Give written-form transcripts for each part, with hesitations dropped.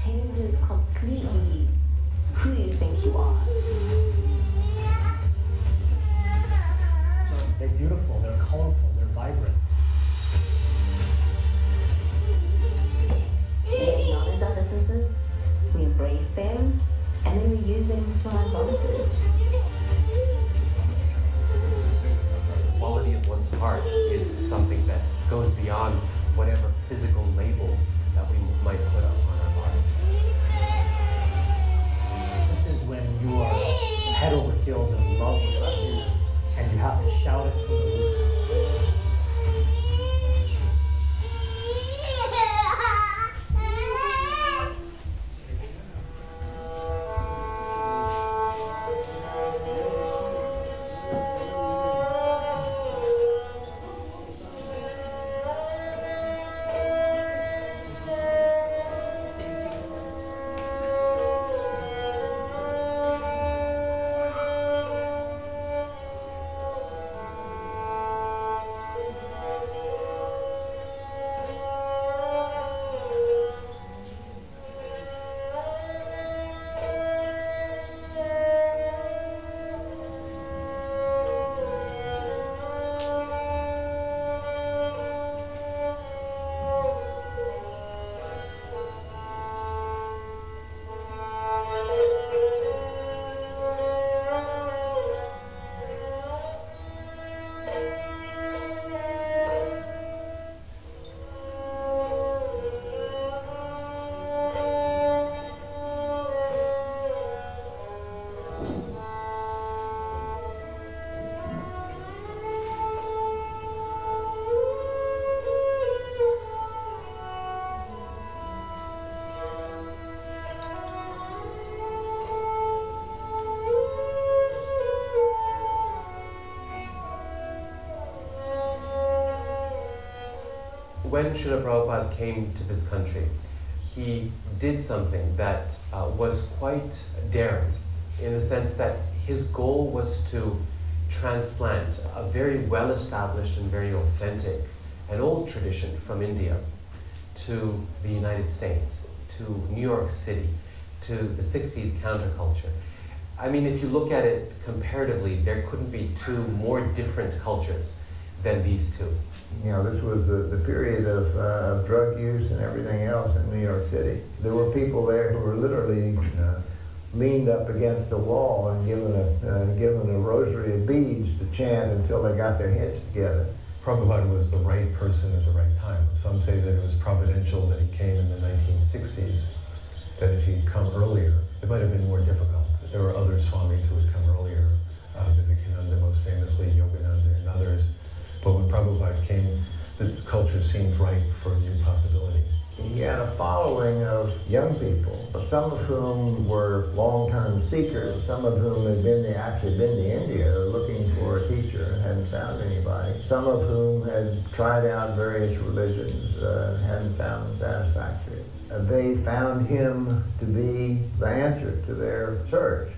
Changes completely who you think you are. They're beautiful, they're colorful, they're vibrant. We acknowledge our differences, we embrace them, and then we use them to our advantage. The quality of one's heart is something that goes beyond whatever physical labels that we might put up on our body. This is when you are head over heels in love with something, and you have to shout it from the roof. When Srila Prabhupada came to this country, he did something that was quite daring, in the sense that his goal was to transplant a very well-established and very authentic and old tradition from India to the United States, to New York City, to the 60s counterculture. I mean, if you look at it comparatively, there couldn't be two more different cultures than these two. You know, this was the period of drug use and everything else in New York City. There were people there who were literally leaned up against the wall and given a rosary of beads to chant until they got their heads together. Prabhupada was the right person at the right time. Some say that it was providential that he came in the 1960s, that if he'd come earlier, it might have been more difficult. There were other Swamis who had come earlier, Vivekananda most famously, Yogananda and others. But when Prabhupada came, the culture seemed ripe for a new possibility. He had a following of young people, some of whom were long-term seekers, some of whom had actually been to India looking for a teacher and hadn't found anybody, some of whom had tried out various religions and hadn't found them satisfactory. They found him to be the answer to their search.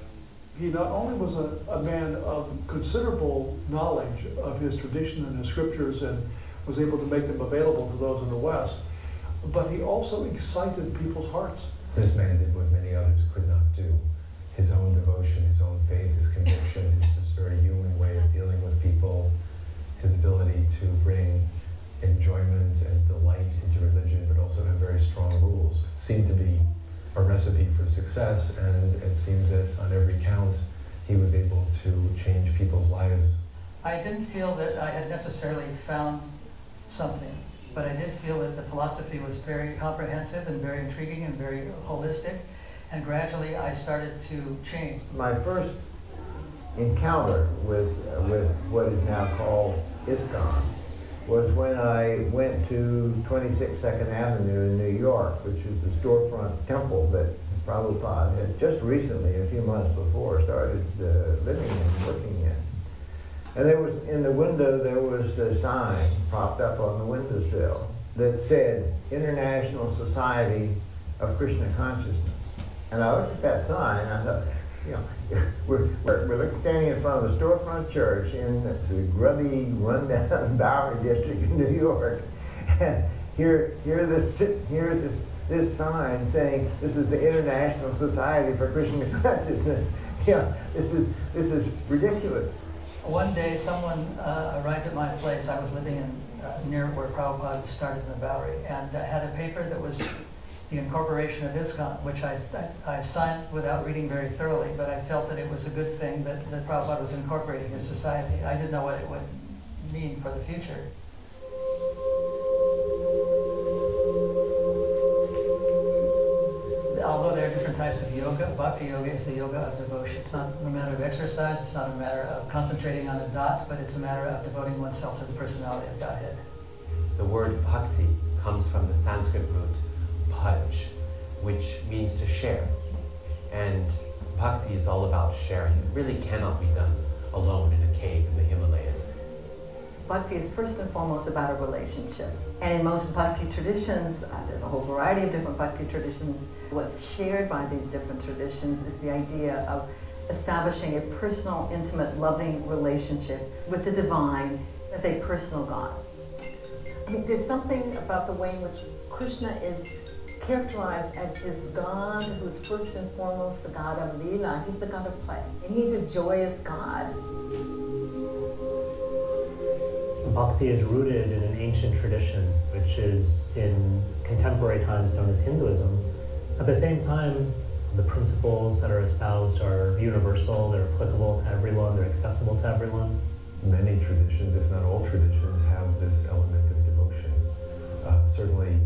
He not only was a man of considerable knowledge of his tradition and his scriptures and was able to make them available to those in the West, but he also excited people's hearts. This man did what many others could not do. His own devotion, his own faith, his conviction, his just very human way of dealing with people, his ability to bring enjoyment and delight into religion, but also have very strong rules, seemed to be a recipe for success, and it seems that on every count he was able to change people's lives. I didn't feel that I had necessarily found something, but I did feel that the philosophy was very comprehensive and very intriguing and very holistic, and gradually I started to change. My first encounter with what is now called ISKCON was when I went to 26 2nd Avenue in New York, which is the storefront temple that Prabhupada had just recently, a few months before, started living and working in. And there was, in the window, there was a sign propped up on the windowsill that said, International Society of Krishna Consciousness. And I looked at that sign, and I thought, you know, we're standing in front of a storefront church in the grubby, rundown Bowery district in New York. And here's this sign saying, this is the International Society for Krishna Consciousness. Yeah, this is ridiculous. One day, someone arrived at my place. I was living in near where Prabhupada started in the Bowery, and had a paper that was the incorporation of ISKCON, which I signed without reading very thoroughly, but I felt that it was a good thing that Prabhupada was incorporating his society. I didn't know what it would mean for the future. Although there are different types of yoga, Bhakti Yoga is the yoga of devotion. It's not a matter of exercise, it's not a matter of concentrating on a dot, but it's a matter of devoting oneself to the personality of Godhead. The word bhakti comes from the Sanskrit root bhaj, which means to share. And bhakti is all about sharing. It really cannot be done alone in a cave in the Himalayas. Bhakti is first and foremost about a relationship. And in most Bhakti traditions, there's a whole variety of different Bhakti traditions. What's shared by these different traditions is the idea of establishing a personal, intimate, loving relationship with the divine as a personal God. I mean, there's something about the way in which Krishna is characterized as this God who's first and foremost the God of Leela. He's the God of play, and he's a joyous God. Bhakti is rooted in an ancient tradition, which is in contemporary times known as Hinduism. At the same time, the principles that are espoused are universal, they're applicable to everyone, they're accessible to everyone. Many traditions, if not all traditions, have this element of devotion. Certainly,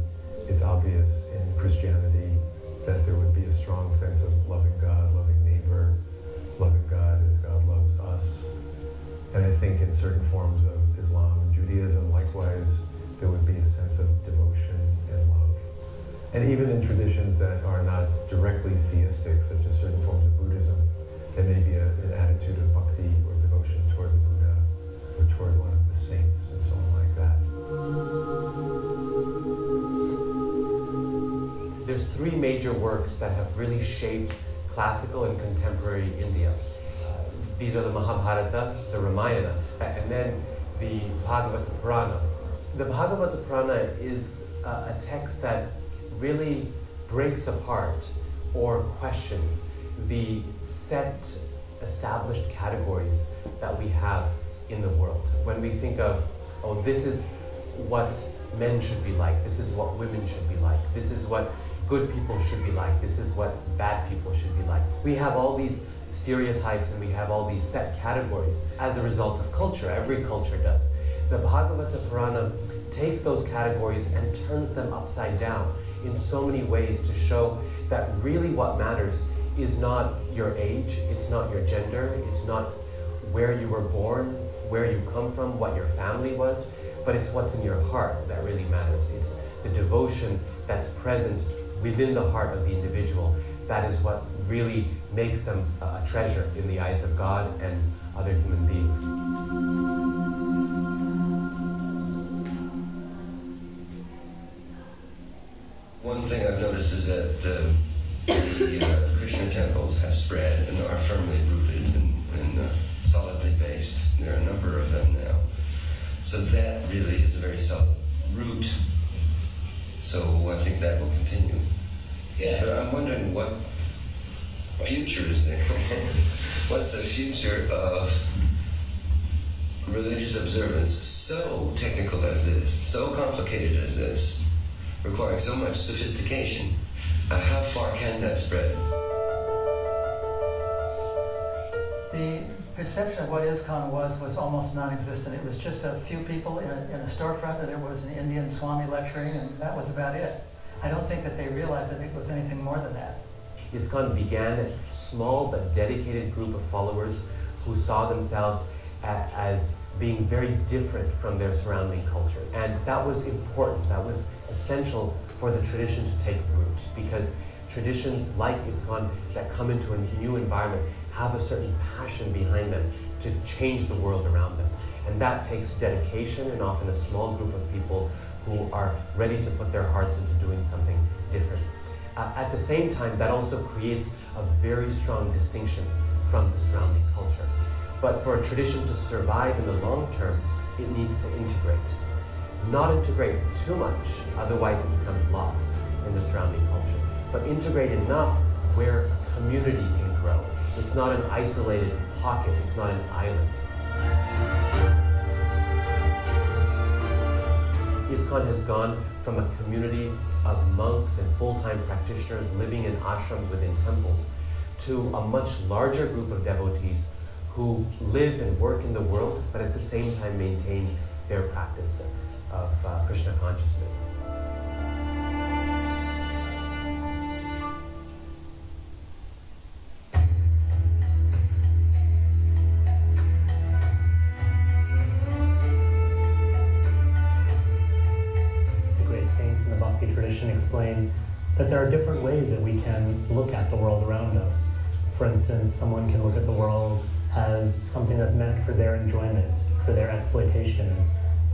it's obvious in Christianity that there would be a strong sense of loving God, loving neighbor, loving God as God loves us. And I think in certain forms of Islam and Judaism, likewise, there would be a sense of devotion and love. And even in traditions that are not directly theistic, such as certain forms of Buddhism, there may be an attitude of bhakti or devotion toward the Buddha or toward one of the saints and so on like that. There's three major works that have really shaped classical and contemporary India. These are the Mahabharata, the Ramayana, and then the Bhagavata Purana. The Bhagavata Purana is a text that really breaks apart or questions the set established categories that we have in the world. When we think of, oh, this is what men should be like, this is what women should be like, this is what good people should be like, this is what bad people should be like. We have all these stereotypes and we have all these set categories as a result of culture. Every culture does. The Bhagavata Purana takes those categories and turns them upside down in so many ways to show that really what matters is not your age, it's not your gender, it's not where you were born, where you come from, what your family was, but it's what's in your heart that really matters. It's the devotion that's present within the heart of the individual. That is what really makes them a treasure in the eyes of God and other human beings. One thing I've noticed is that the Krishna temples have spread and are firmly rooted and solidly based. There are a number of them now. So that really is a very solid root. So I think that will continue. Yeah, but I'm wondering what future is there? What's the future of religious observance so technical as this, so complicated as this, requiring so much sophistication? How far can that spread? The perception of what ISKCON was almost non-existent. It was just a few people in a storefront, and there was an Indian Swami lecturing, and that was about it. I don't think that they realized that it was anything more than that. ISKCON began a small but dedicated group of followers who saw themselves as being very different from their surrounding cultures. And that was important, that was essential for the tradition to take root, because traditions like ISKCON that come into a new environment have a certain passion behind them to change the world around them. And that takes dedication and often a small group of people who are ready to put their hearts into doing something different. At the same time, that also creates a very strong distinction from the surrounding culture. But for a tradition to survive in the long term, it needs to integrate. Not integrate too much, otherwise it becomes lost in the surrounding culture. But integrate enough where a community can grow. It's not an isolated pocket, it's not an island. ISKCON has gone from a community of monks and full-time practitioners living in ashrams within temples to a much larger group of devotees who live and work in the world, but at the same time maintain their practice of Krishna consciousness. Tradition explain that there are different ways that we can look at the world around us. For instance, someone can look at the world as something that's meant for their enjoyment, for their exploitation.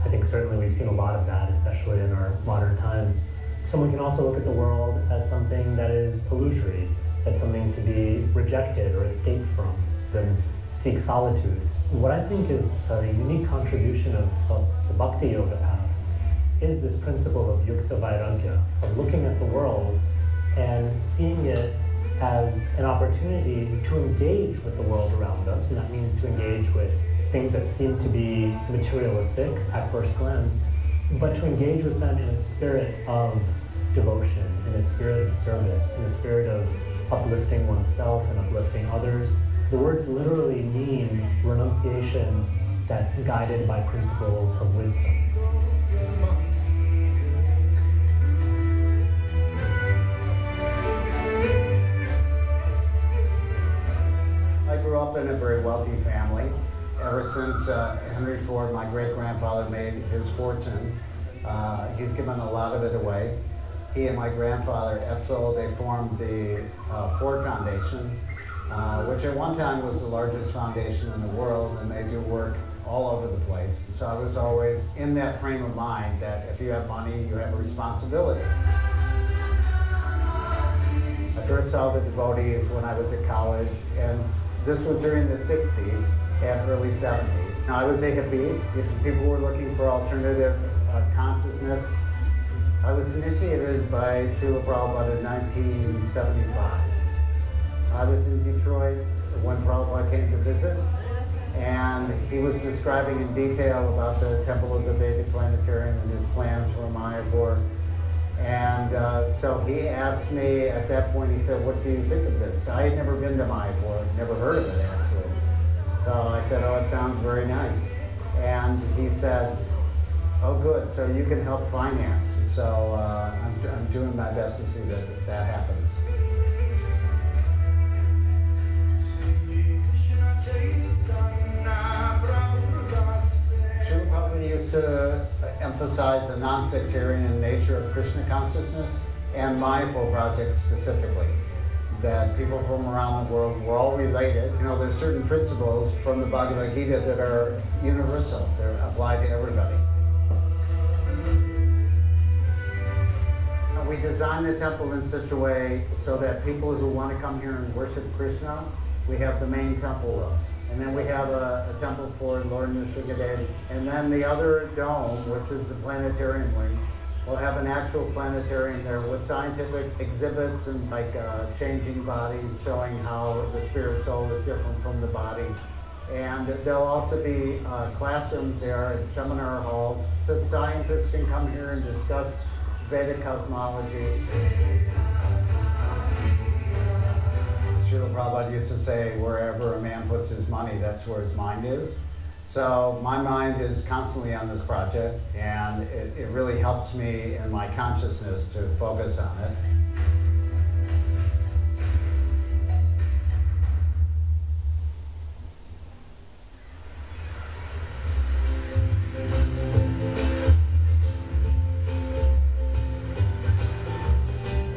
I think certainly we've seen a lot of that, especially in our modern times. Someone can also look at the world as something that is illusory, that's something to be rejected or escape from, then seek solitude. What I think is a unique contribution of the Bhakti Yoga path is this principle of yukta vairagya, of looking at the world and seeing it as an opportunity to engage with the world around us, and that means to engage with things that seem to be materialistic at first glance, but to engage with them in a spirit of devotion, in a spirit of service, in a spirit of uplifting oneself and uplifting others. The words literally mean renunciation that's guided by principles of wisdom. I grew up in a very wealthy family. Ever since Henry Ford, my great-grandfather, made his fortune, he's given a lot of it away. He and my grandfather, Etzel, they formed the Ford Foundation, which at one time was the largest foundation in the world, and they do work all over the place. So I was always in that frame of mind that if you have money, you have a responsibility. I first saw the devotees when I was at college, and this was during the 60s and early 70s. Now, I was a hippie. People were looking for alternative consciousness. I was initiated by Srila Prabhupada in 1975. I was in Detroit when Prabhupada came to visit, and he was describing in detail about the Temple of the Vedic Planetarium and his plans for Mayapur. And so he asked me at that point, he said, "What do you think of this?" I had never been to Mayapur, never heard of it actually. So I said, "Oh, it sounds very nice." And he said, "Oh, good, so you can help finance." So I'm doing my best to see that that happens. Srila Prabhupada used to emphasize the non-sectarian nature of Krishna consciousness and Mayapur project specifically. That people from around the world were all related. You know, there's certain principles from the Bhagavad Gita that are universal. They're applied to everybody. We designed the temple in such a way so that people who want to come here and worship Krishna, we have the main temple room. And then we have a temple for Lord Nrsimhadev. And then the other dome, which is the planetarium wing, we'll have an actual planetarium there with scientific exhibits and like changing bodies, showing how the spirit soul is different from the body. And there'll also be classrooms there and seminar halls so scientists can come here and discuss Vedic cosmology. Srila Prabhupada used to say, wherever a man puts his money, that's where his mind is. So my mind is constantly on this project, and it really helps me in my consciousness to focus on it.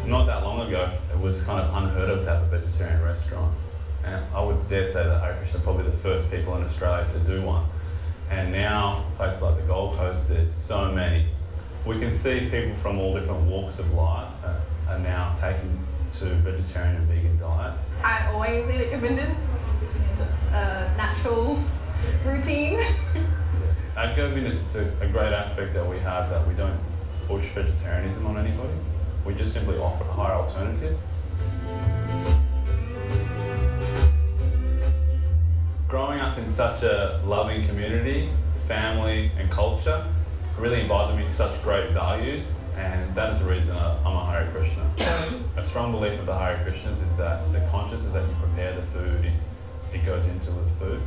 Not that long ago, it was kind of unheard of to have a vegetarian restaurant. And I would dare say that Hare Krishna are probably the first people in Australia to do one. And now, places like the Gold Coast, there's so many. We can see people from all different walks of life are now taking to vegetarian and vegan diets. I always eat at Govinda's, just a natural routine. At Govinda's, it's a great aspect that we have, that we don't push vegetarianism on anybody. We just simply offer a higher alternative. Growing up in such a loving community, family and culture really invited me to such great values, and that is the reason I'm a Hare Krishna. A strong belief of the Hare Krishnas is that the consciousness that you prepare the food, it goes into the food.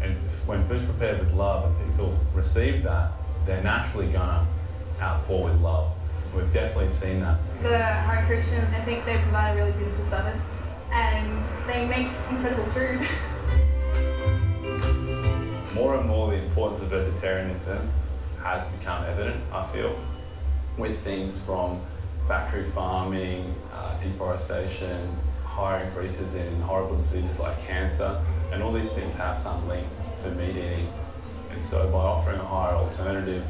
And when food's prepared with love and people receive that, they're naturally gonna outpour with love. We've definitely seen that. The Hare Krishnas, I think they provide a really beautiful service and they make incredible food. More and more the importance of vegetarianism has become evident, I feel, with things from factory farming, deforestation, higher increases in horrible diseases like cancer, and all these things have some link to meat eating. And so by offering a higher alternative,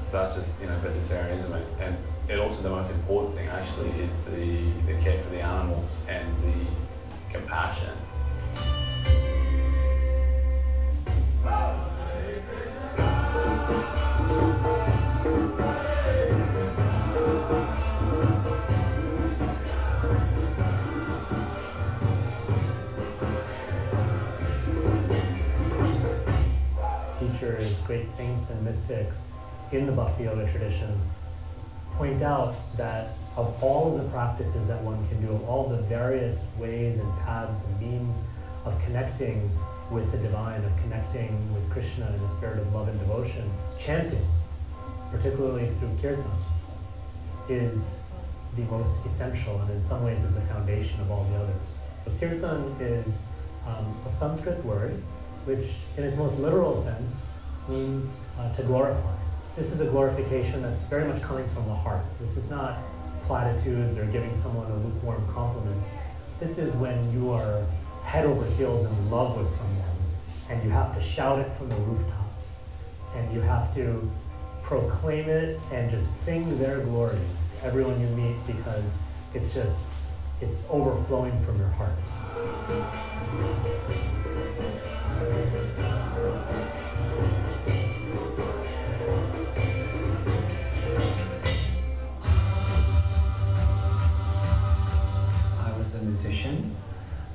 such as vegetarianism, and it also the most important thing actually is the care for the animals and the compassion. Teachers, great saints and mystics in the Bhakti Yoga traditions point out that of all of the practices that one can do, of all the various ways and paths and means of connecting with the divine, of connecting with Krishna in a spirit of love and devotion, chanting, particularly through kirtan, is the most essential and in some ways is the foundation of all the others. So kirtan is a Sanskrit word which in its most literal sense means to glorify. This is a glorification that's very much coming from the heart. This is not platitudes or giving someone a lukewarm compliment. This is when you are head over heels in love with someone and you have to shout it from the rooftops and you have to proclaim it and just sing their glories, everyone you meet, because it's overflowing from your heart. I was a musician,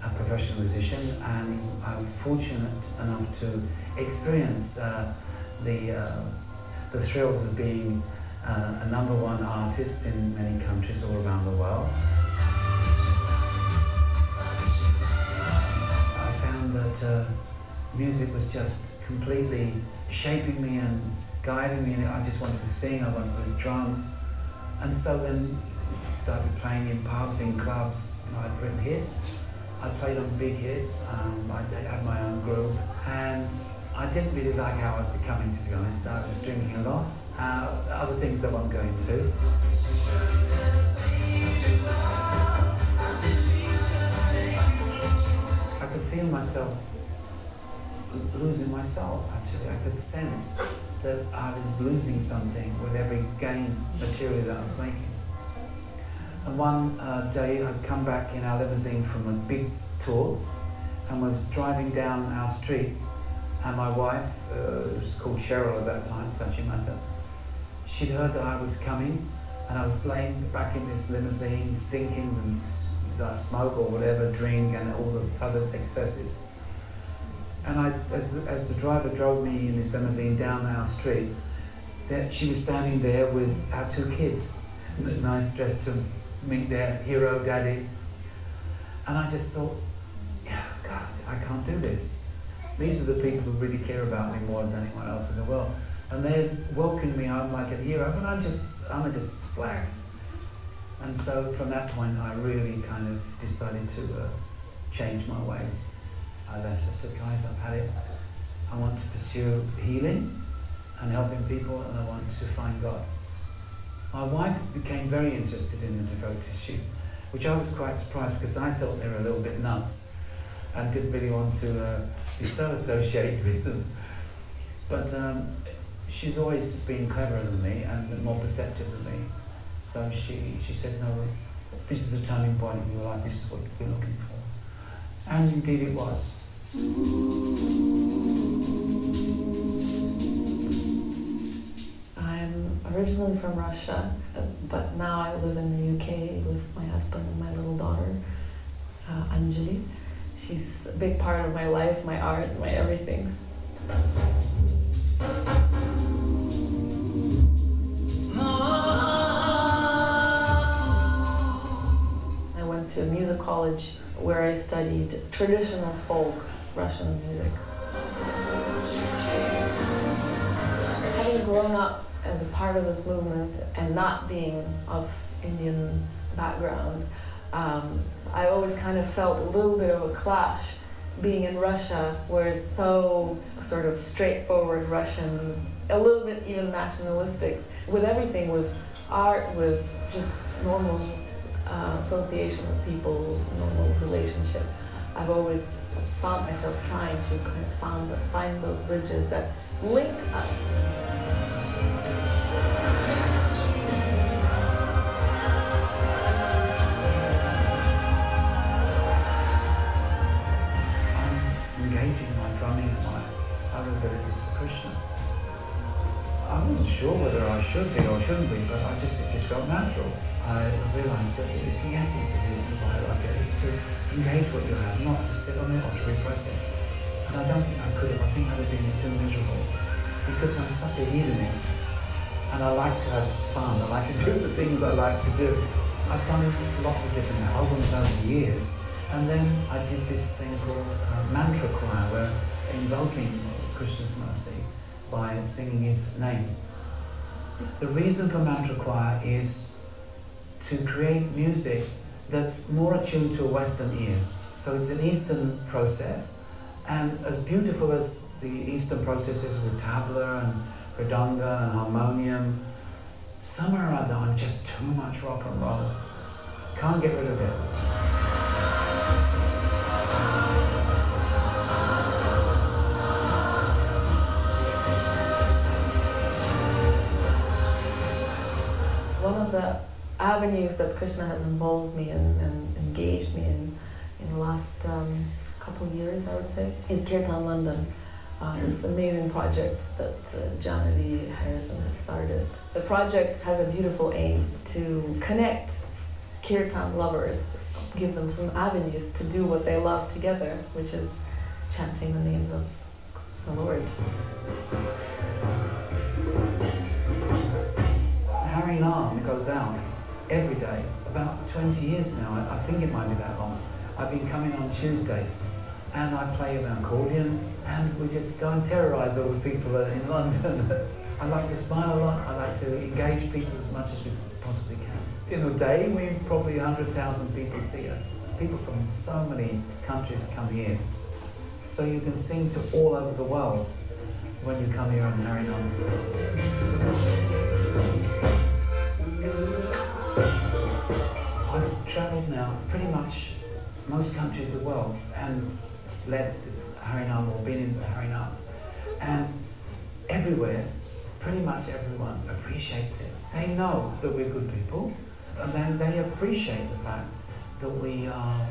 a professional musician, and I'm fortunate enough to experience the thrills of being a #1 artist in many countries all around the world. I found that music was just completely shaping me and guiding me, and I just wanted to sing, I wanted to drum. And so then I started playing in pubs, in clubs. I'd written hits, I played on big hits, I had my own group, and I didn't really like how I was becoming, to be honest. I was drinking a lot, other things I won't go into. I could feel myself losing my soul, actually. I could sense that I was losing something with every gain material that I was making. And one day I'd come back in our limousine from a big tour and was driving down our street, and my wife, who was called Cheryl at that time, Sachimata, she'd heard that I was coming, and I was laying back in this limousine stinking and smoke or whatever, drink and all the other excesses. And as the driver drove me in this limousine down our street, that she was standing there with our 2 kids, nice dressed to meet their hero daddy. And I just thought, oh God, I can't do this. These are the people who really care about me more than anyone else in the world. And they're welcoming me home like a hero, but I'm just slack. And so from that point, I really kind of decided to change my ways. I left. I said, guys, I've had it. I want to pursue healing and helping people, and I want to find God. My wife became very interested in the devotee, which I was quite surprised because I thought they were a little bit nuts. and didn't really want to be so associated with them. But she's always been cleverer than me and more perceptive than me. So she said, no, this is the turning point in your life, this is what you're looking for. And indeed it was. I'm originally from Russia, but now I live in the UK with my husband and my little daughter, Anjali. She's a big part of my life, my art, my everything. I went to a music college where I studied traditional folk Russian music. Having grown up as a part of this movement and not being of Indian background, I always kind of felt a little bit of a clash being in Russia, where it's so sort of straightforward Russian, a little bit even nationalistic, with everything, with art, with just normal association with people, normal relationship. I've always found myself trying to kind of find those bridges that link us. Engaging my drumming and my other abilities for Krishna. I wasn't sure whether I should be or shouldn't be, but it just felt natural. I realised that it's the essence of being Vairagya, is to engage what you have, not to sit on it or to repress it. And I don't think I could have. I think I'd have been too miserable, because I'm such a hedonist and I like to have fun. I like to do the things I like to do. I've done lots of different albums over the years. And then I did this thing called Mantra Choir, where invoking Krishna's mercy by singing his names. The reason for Mantra Choir is to create music that's more attuned to a Western ear. So it's an Eastern process, and as beautiful as the Eastern process is with tabla and mridanga and harmonium, somehow or other I'm just too much rock and roll. Can't get rid of it. One of the avenues that Krishna has involved me in and engaged me in the last couple of years, I would say, is Kirtan London. This amazing project that Janani Harrison has started. The project has a beautiful aim to connect Kirtan lovers, give them some avenues to do what they love together, which is chanting the names of the Lord. Harinam goes out every day, about 20 years now. I think it might be that long. I've been coming on Tuesdays, and I play an accordion, and we just go and terrorise all the people in London. I like to smile a lot. I like to engage people as much as we possibly can. In a day, we probably 100,000 people see us. People from so many countries come here. So you can sing to all over the world when you come here on Harinam. I've travelled now pretty much most countries of the world and led Harinam or been in the Harinams. And everywhere, pretty much everyone appreciates it. They know that we're good people, and then they appreciate the fact that we are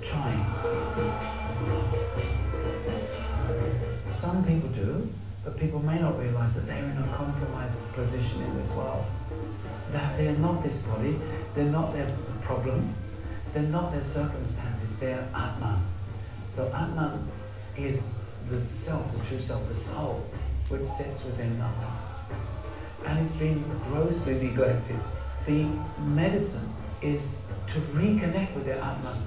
trying. Some people do, but people may not realise that they're in a compromised position in this world. That they're not this body, they're not their problems, they're not their circumstances, they're Atman. So Atman is the self, the true self, the soul, which sits within Nama. And it's been grossly neglected. The medicine is to reconnect with their Atman.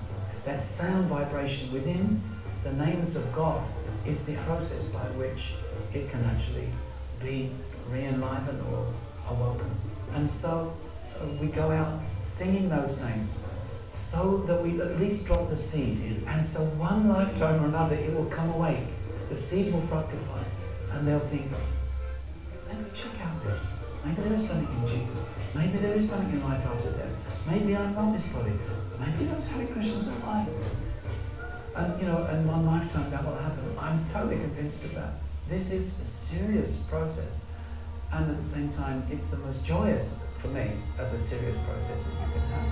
That sound vibration within the names of God is the process by which it can actually be re-enlivened or awoken. And so we go out singing those names so that we at least drop the seed in. And so one lifetime or another it will come awake. The seed will fructify and they'll think, let me check out this. Maybe there is something in Jesus. Maybe there is something in life after death. Maybe I'm not this body. Maybe those Hare Krishnas are mine. And in one lifetime that will happen. I'm totally convinced of that. This is a serious process. And at the same time, it's the most joyous, for me, of the serious processes you can have.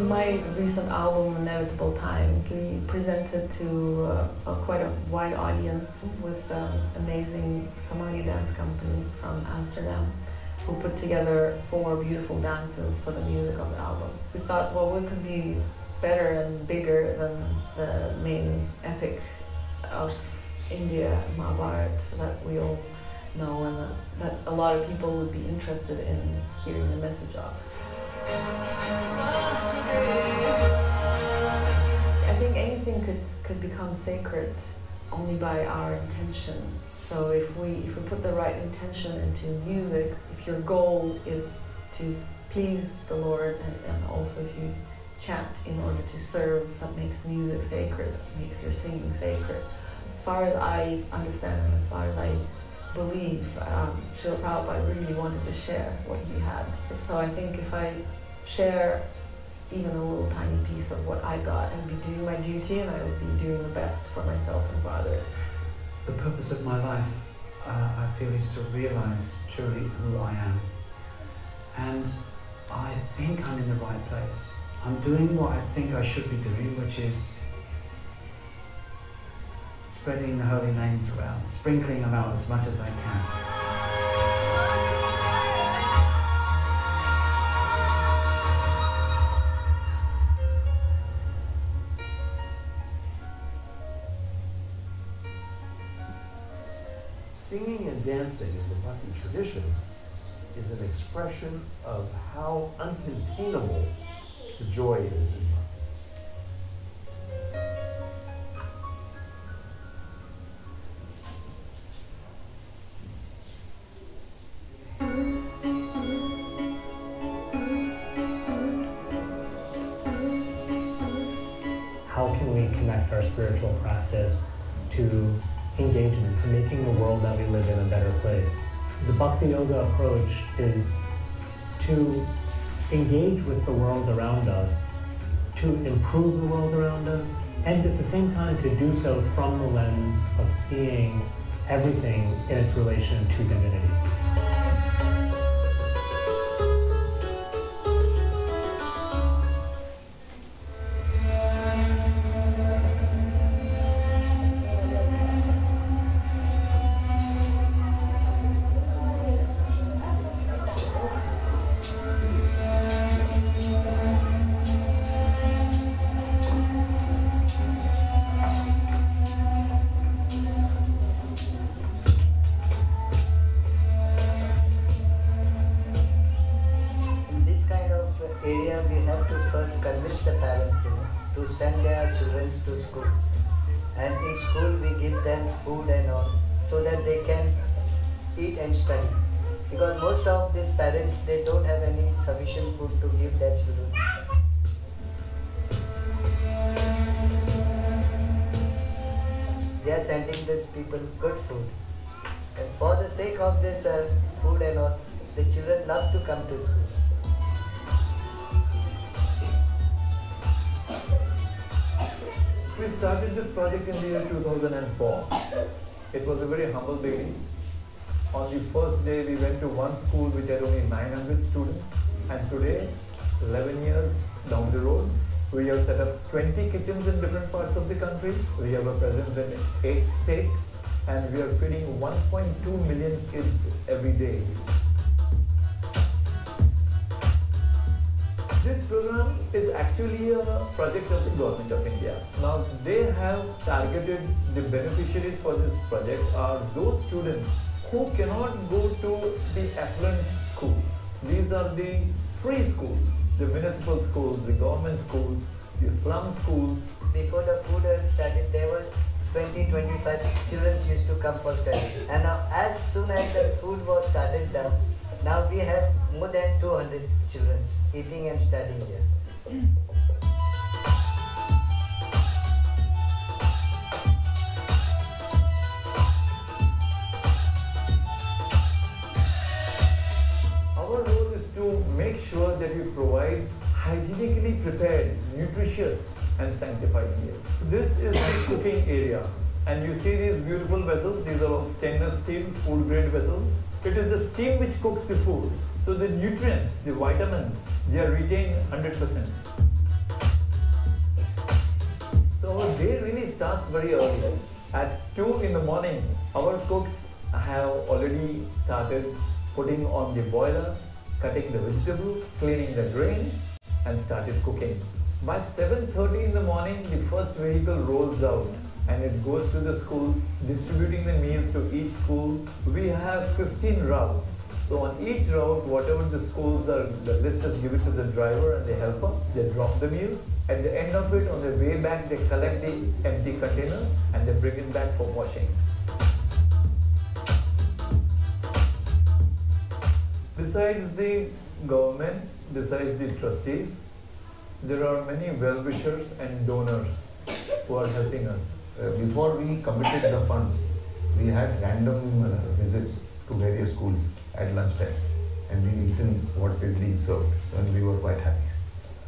My recent album, Inevitable Time, we presented to quite a wide audience with an amazing Samadhi dance company from Amsterdam who put together 4 beautiful dances for the music of the album. We thought, well, what could be better and bigger than the main epic of India, Mahabharata, that we all know and that a lot of people would be interested in hearing the message of. I think anything could become sacred only by our intention. So if we put the right intention into music, if your goal is to please the Lord, and also if you chant in order to serve, that makes music sacred, makes your singing sacred. As far as I understand and as far as I believe, Srila Prabhupada really wanted to share what he had. So I think if I share even a little tiny piece of what I got, I'd be doing my duty and I would be doing the best for myself and for others. The purpose of my life, I feel, is to realize truly who I am. And I think I'm in the right place. I'm doing what I think I should be doing, which is spreading the holy names around, sprinkling them out as much as I can. Singing and dancing in the Bhakti tradition is an expression of how uncontainable the joy is in How can we connect our spiritual practice to engagement, to making the world that we live in a better place? The Bhakti Yoga approach is to engage with the world around us, to improve the world around us, and at the same time to do so from the lens of seeing everything in its relation to divinity. Convince the parents to send their children to school, and in school we give them food and all so that they can eat and study, because most of these parents, they don't have any sufficient food to give their children. They are sending these people good food, and for the sake of this food and all, the children love to come to school. We started this project in the year 2004. It was a very humble beginning. On the first day, we went to one school which had only 900 students. And today, 11 years down the road, we have set up 20 kitchens in different parts of the country. We have a presence in 8 states, and we are feeding 1.2 million kids every day. This program is actually a project of the Government of India. Now, they have targeted the beneficiaries for this project are those students who cannot go to the affluent schools. These are the free schools. the municipal schools, the government schools, the slum schools. Before the food started, there were 20-25 children used to come for study. And now as soon as the food was started down, now we have more than 200 children eating and studying here. Our role is to make sure that we provide hygienically prepared, nutritious and sanctified meals. This is the cooking area. And you see these beautiful vessels, these are all stainless steel, food grade vessels. It is the steam which cooks the food. So the nutrients, the vitamins, they are retained 100%. So our day really starts very early. At 2 in the morning, our cooks have already started putting on the boiler, cutting the vegetable, cleaning the grains and started cooking. By 7:30 in the morning, the first vehicle rolls out and it goes to the schools, distributing the meals to each school. We have 15 routes. So on each route, whatever the schools are, the list is given to the driver and the helper. They drop the meals. At the end of it, on the way back, they collect the empty containers and they bring it back for washing. Besides the government, besides the trustees, there are many well-wishers and donors who are helping us. Before we committed the funds, we had random visits to various schools at lunchtime and we eaten what is being served and we were quite happy.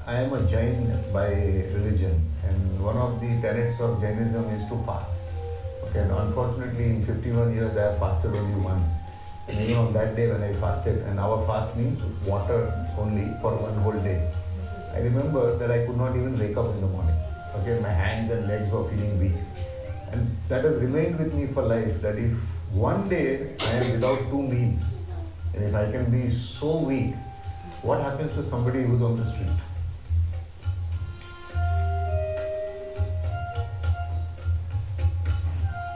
I am a Jain by religion and one of the tenets of Jainism is to fast. Okay, and unfortunately in 51 years I have fasted only once. And even on that day when I fasted, and our fast means water only for one whole day. I remember that I could not even wake up in the morning. Okay, my hands and legs were feeling weak. And that has remained with me for life, that if one day I am without 2 meals, and if I can be so weak, what happens to somebody who's on the street?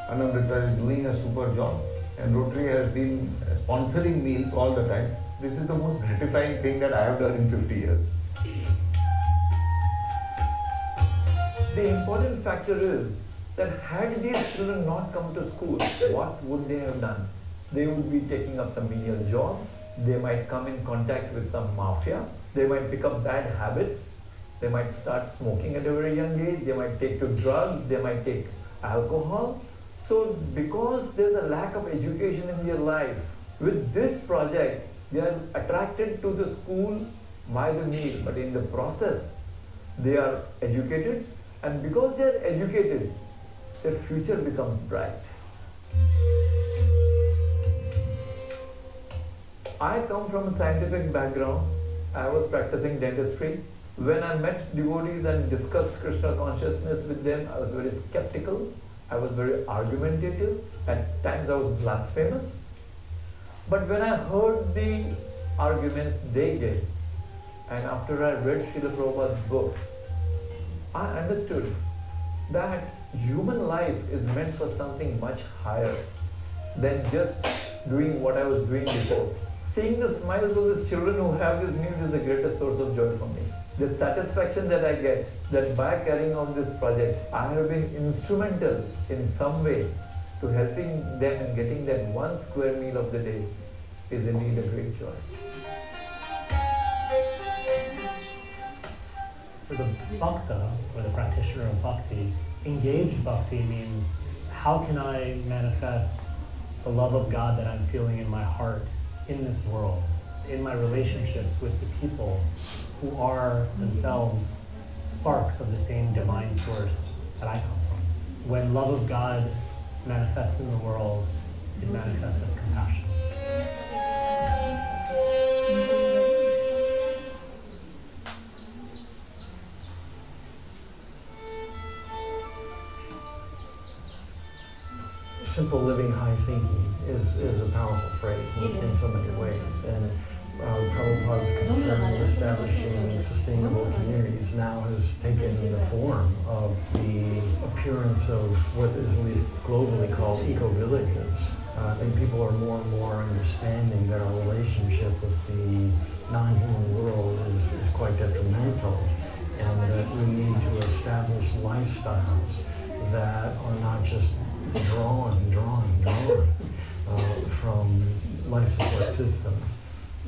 Anamrita is doing a super job and Rotary has been sponsoring meals all the time. This is the most gratifying thing that I have done in 50 years. The important factor is that had these children not come to school, what would they have done? They would be taking up some menial jobs, they might come in contact with some mafia, they might pick up bad habits, they might start smoking at a very young age, they might take to drugs, they might take alcohol. So because there's a lack of education in their life, with this project, they are attracted to the school by the meal, but in the process, they are educated, and because they are educated, their future becomes bright. I come from a scientific background. I was practicing dentistry. When I met devotees and discussed Krishna consciousness with them, I was very skeptical. I was very argumentative. At times I was blasphemous. But when I heard the arguments they gave, and after I read Srila Prabhupada's books, I understood that human life is meant for something much higher than just doing what I was doing before. Seeing the smiles of these children who have these meals is the greatest source of joy for me. The satisfaction that I get, that by carrying on this project, I have been instrumental in some way to helping them and getting that 1 square meal of the day is indeed a great joy. For the bhakta, or the practitioner of bhakti, engaged bhakti means how can I manifest the love of God that I'm feeling in my heart in this world, in my relationships with the people who are themselves sparks of the same divine source that I come from. When love of God manifests in the world, it manifests as compassion. Simple living, high thinking is a powerful phrase in so many ways. And Prabhupada's concern with establishing sustainable communities now has taken the form of the appearance of what is at least globally called eco-villages. I think people are more and more understanding that our relationship with the non-human world is quite detrimental, and that we need to establish lifestyles that are not just drawing from life support systems,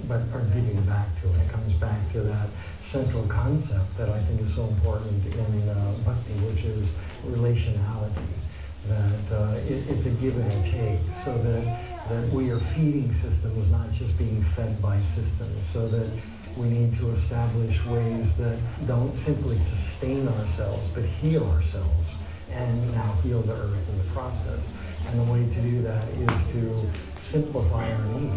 but are giving back to it. It comes back to that central concept that I think is so important in Bhakti, which is relationality. That it's a give and a take, so that we are feeding systems, not just being fed by systems, so that we need to establish ways that don't simply sustain ourselves, but heal ourselves, and now heal the earth in the process. And the way to do that is to simplify our need.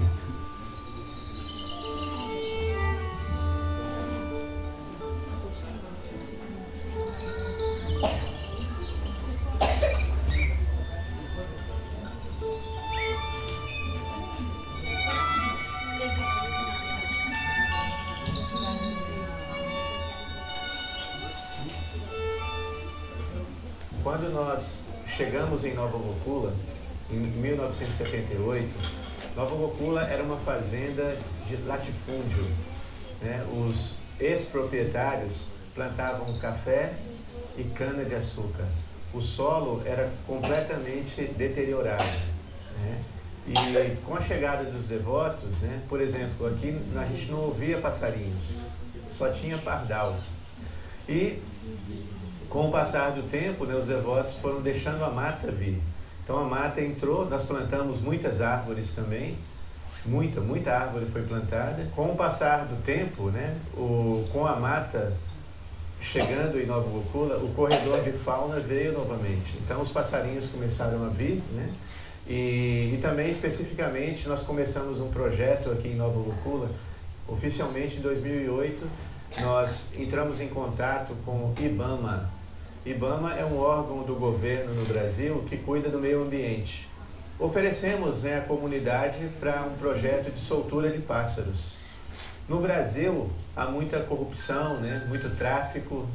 Quando nós chegamos em Nova Gokula, em 1978, Nova Gokula era uma fazenda de latifúndio, né? Os ex-proprietários plantavam café e cana-de-açúcar. O solo era completamente deteriorado, né? E com a chegada dos devotos, né? Por exemplo, aqui a gente não ouvia passarinhos, só tinha pardal. E com o passar do tempo, né, os devotos foram deixando a mata vir. Então a mata entrou, nós plantamos muitas árvores também, muita árvore foi plantada. Com o passar do tempo, né, com a mata chegando em Nova Gokula, o corredor de fauna veio novamente. Então os passarinhos começaram a vir, né, e também especificamente nós começamos um projeto aqui em Nova Gokula, oficialmente em 2008, nós entramos em contato com o IBAMA. IBAMA é um órgão do governo no Brasil que cuida do meio ambiente. Oferecemos, né, a comunidade para um projeto de soltura de pássaros. No Brasil, há muita corrupção, né, muito tráfico.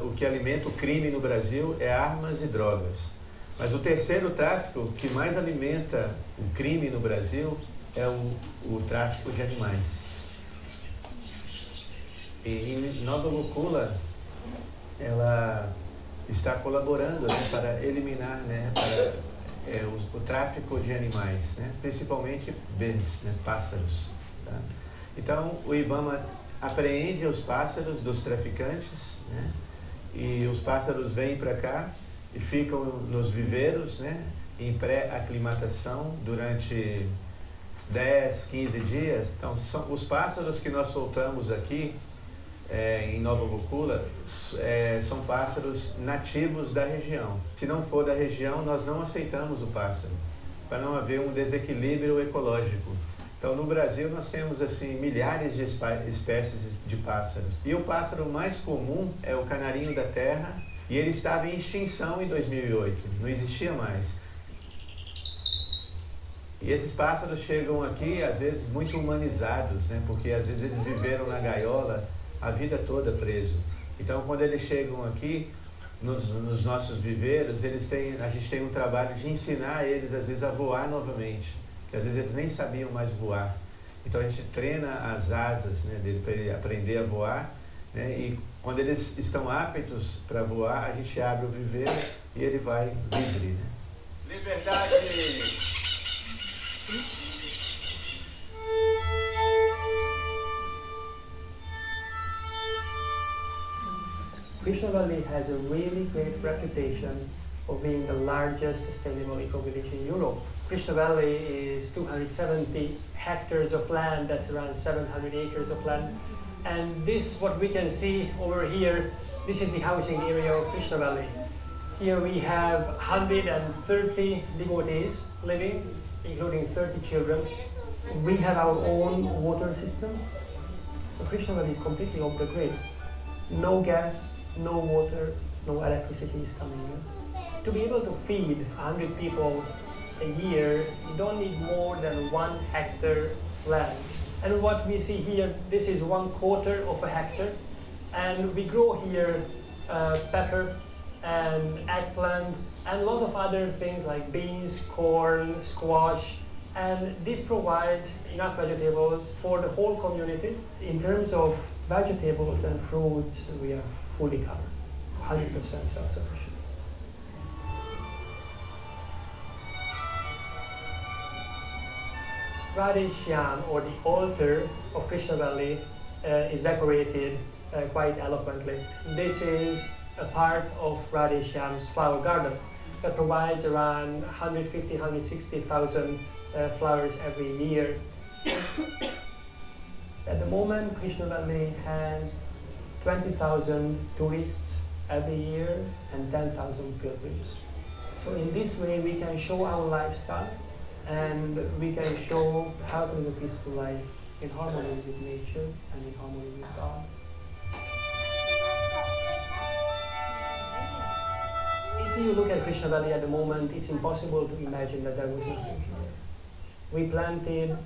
O que alimenta o crime no Brasil é armas e drogas. Mas o terceiro tráfico que mais alimenta o crime no Brasil é o tráfico de animais. E em Nova Gokula, ela está colaborando, né, para eliminar, né, o tráfico de animais, né, principalmente birds, né, pássaros. Tá? Então, o IBAMA apreende os pássaros dos traficantes, né, e os pássaros vêm para cá e ficam nos viveiros, né, em pré-aclimatação durante 10, 15 dias. Então, são os pássaros que nós soltamos aqui, em Nova Gokula, são pássaros nativos da região. Se não for da região, nós não aceitamos o pássaro, para não haver um desequilíbrio ecológico. Então, no Brasil, nós temos assim milhares de espécies de pássaros. E o pássaro mais comum é o canarinho da terra, e ele estava em extinção em 2008, não existia mais. E esses pássaros chegam aqui, às vezes, muito humanizados, né? Porque às vezes eles viveram na gaiola a vida toda preso. Então, quando eles chegam aqui, nos nossos viveiros, a gente tem um trabalho de ensinar eles, às vezes, a voar novamente. Porque às vezes eles nem sabiam mais voar. Então, a gente treina as asas, né, dele para ele aprender a voar, né? E quando eles estão aptos para voar, a gente abre o viveiro e ele vai livre. Né? Liberdade! Krishna Valley has a really great reputation of being the largest sustainable eco-village in Europe. Krishna Valley is 270 hectares of land, that's around 700 acres of land. And this, what we can see over here, this is the housing area of Krishna Valley. Here we have 130 devotees living, including 30 children. We have our own water system. So Krishna Valley is completely off the grid. No gas, no water, no electricity is coming in. To be able to feed 100 people a year, you don't need more than 1 hectare land. And what we see here, this is 1/4 of a hectare. And we grow here pepper and eggplant, and a lot of other things like beans, corn, squash, and this provides enough vegetables for the whole community. In terms of vegetables and fruits, we are fully covered, 100% self-sufficient. Radhe Shyam, or the altar of Krishna Valley, is decorated quite eloquently. This is a part of Radhe Shyam's flower garden that provides around 150,000–160,000 flowers every year. At the moment, Krishna Valley has 20,000 tourists every year and 10,000 pilgrims. So in this way, we can show our lifestyle, and we can show how to live a peaceful life in harmony with nature and in harmony with God. If you look at Krishna Valley at the moment, it's impossible to imagine that there was nothing here. We planted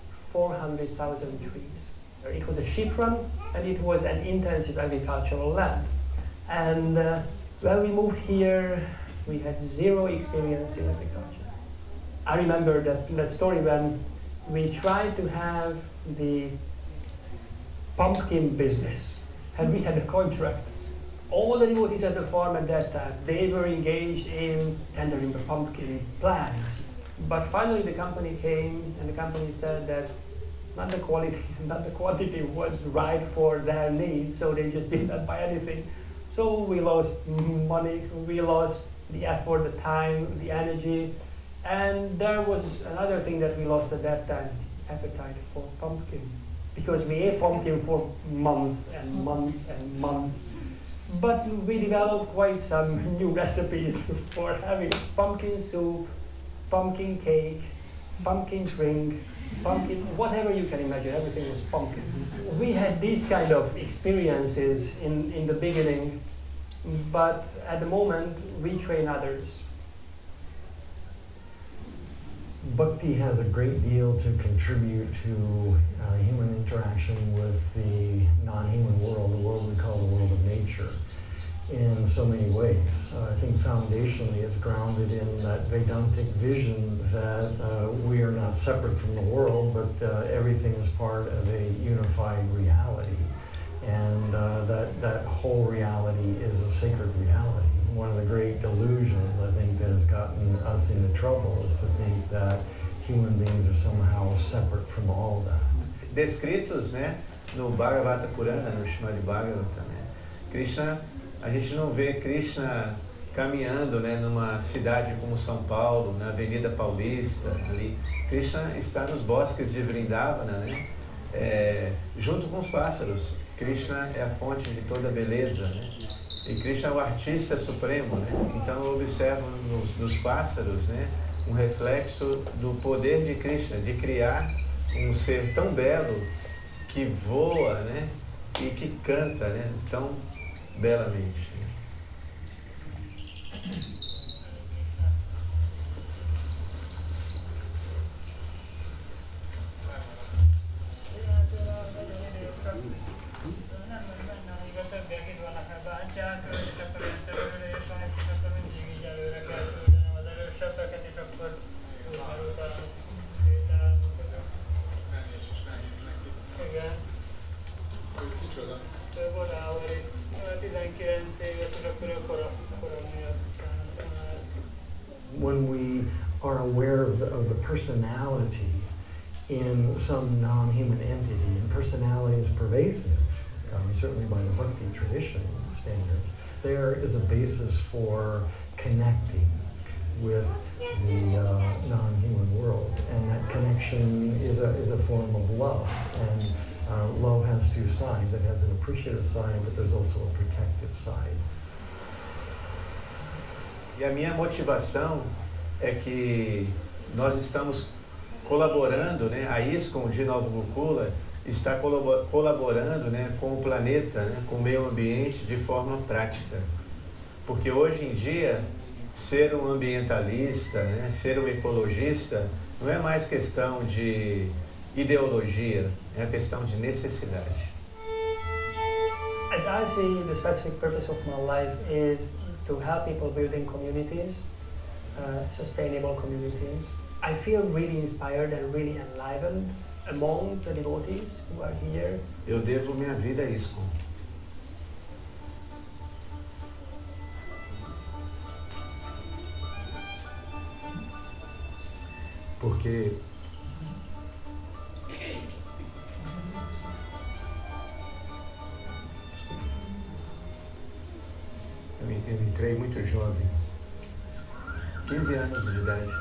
400,000 trees. It was a sheep run, and it was an intensive agricultural land. And when we moved here, we had zero experience in agriculture. I remember that story when we tried to have the pumpkin business, and we had a contract. All the devotees at the farm at that time, they were engaged in tendering the pumpkin plants. But finally the company came, and the company said that not the quantity was right for their needs, so they just did not buy anything. So we lost money, we lost the effort, the time, the energy. And there was another thing that we lost at that time, appetite for pumpkin. Because we ate pumpkin for months and months and months. But we developed quite some new recipes for having pumpkin soup, pumpkin cake, pumpkin drink, pumpkin, whatever you can imagine, everything was pumpkin. We had these kind of experiences in the beginning, but at the moment we train others. Bhakti has a great deal to contribute to human interaction with the non-human world, the world we call the world of nature, in so many ways. I think foundationally it's grounded in that Vedantic vision that we are not separate from the world, but everything is part of a unified reality. And that whole reality is a sacred reality. One of the great delusions, I think, that has gotten us into trouble is to think that human beings are somehow separate from all that. Descritos, né, no Bhagavata Purana, no Srimad Bhagavata, né, Krishna, a gente não vê Krishna caminhando, né, numa cidade como São Paulo, na Avenida Paulista, ali. Krishna está nos bosques de Vrindavana, né, junto com os pássaros. Krishna é a fonte de toda a beleza, né? E Krishna é o artista supremo, né? Então eu observo nos pássaros, né, um reflexo do poder de Krishna, de criar um ser tão belo que voa, né, e que canta, né, tão belamente. When we are aware of the personality in some non-human entity, and personality is pervasive, certainly by the Bhakti tradition standards, there is a basis for connecting with the non-human world, and that connection is a form of love. And love has two sides. It has an appreciative side, but there's also a protective side. E a minha motivação é que nós estamos colaborando, né, a ISKCON de Nova Gokula está colaborando, né, com o planeta, né, com o meio ambiente de forma prática. Porque hoje em dia, ser um ambientalista, né, ser um ecologista, não é mais questão de ideologia, é a questão de necessidade. As I see, the specific purpose of my life is to help people building communities, sustainable communities. I feel really inspired and really enlivened among the devotees who are here. Eu devo minha vida a ISKCON. Porque eu entrei muito jovem, 15 anos de idade,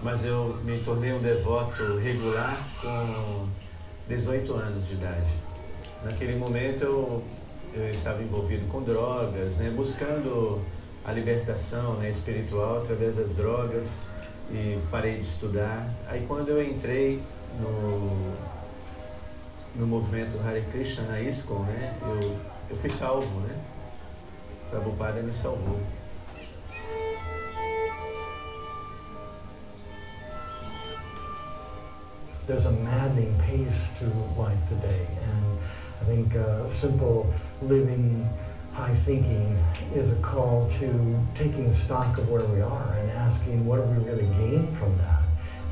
mas eu me tornei um devoto regular com 18 anos de idade. Naquele momento eu estava envolvido com drogas, né, buscando a libertação, né, espiritual através das drogas, e parei de estudar. Aí quando eu entrei no movimento Hare Krishna, na ISKCON, né, eu fui salvo, né? Prabhupada me salvou. There's a maddening pace to life today, and I think simple living, high thinking is a call to taking stock of where we are and asking what have we really gained from that?